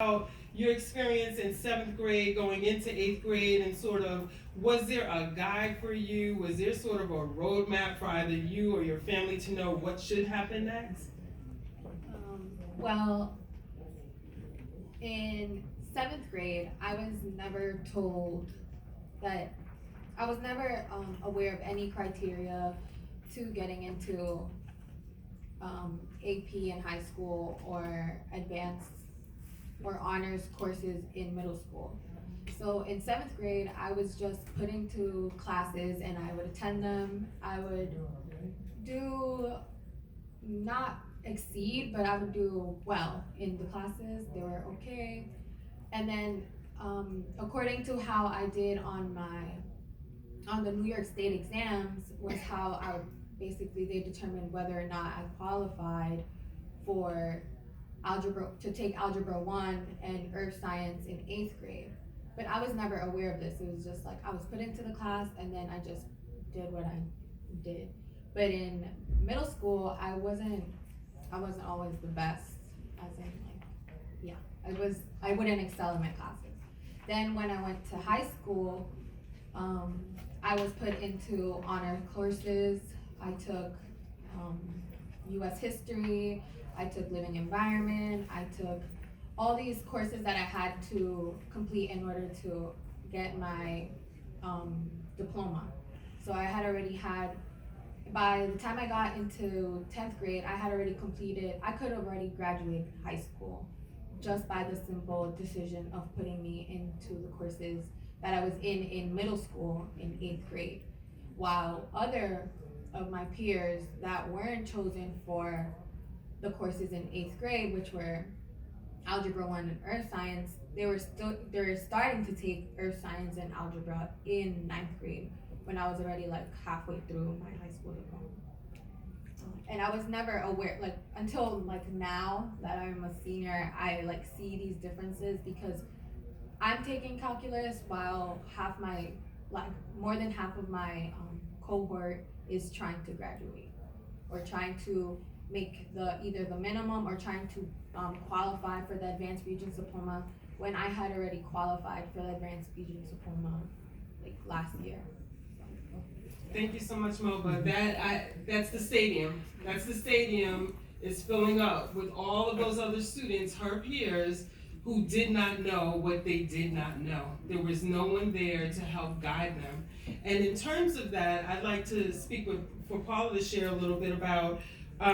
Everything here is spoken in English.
about your experience in 7th grade going into 8th grade, and sort of, was there a guide for you? Was there sort of a roadmap for either you or your family to know what should happen next? Well, in 7th grade, I was never told that, I was never aware of any criteria to getting into AP in high school or advanced or honors courses in middle school. So in 7th grade, I was just put into classes and I would attend them. I would do, not exceed, but I would do well in the classes. They were okay. And then, according to how I did on the New York State exams, was how basically they determined whether or not I qualified for to take Algebra 1 and Earth Science in 8th grade. But I was never aware of this. It was just like I was put into the class and then I just did what I did. But in middle school, I wasn't always the best, as in I wouldn't excel in my classes. Then when I went to high school, I was put into honor courses. I took US history, I took living environment, I took all these courses that I had to complete in order to get my diploma. So I had already had, by the time I got into 10th grade, I could have already graduated high school just by the simple decision of putting me into the courses that I was in middle school in 8th grade. While other of my peers that weren't chosen for the courses in 8th grade, which were Algebra 1 and Earth Science, they were starting to take Earth Science and Algebra in 9th grade when I was already like halfway through my high school diploma. And I was never aware, like until like now that I'm a senior, I like see these differences because I'm taking calculus while more than half of my cohort is trying to graduate or trying to make either the minimum or trying to qualify for the Advanced Regents Diploma when I had already qualified for the Advanced Regents Diploma like last year. Thank you so much, Melva. That's the stadium. That's the stadium is filling up with all of those other students, her peers, who did not know what they did not know. There was no one there to help guide them. And in terms of that, I'd like to speak for Paula to share a little bit about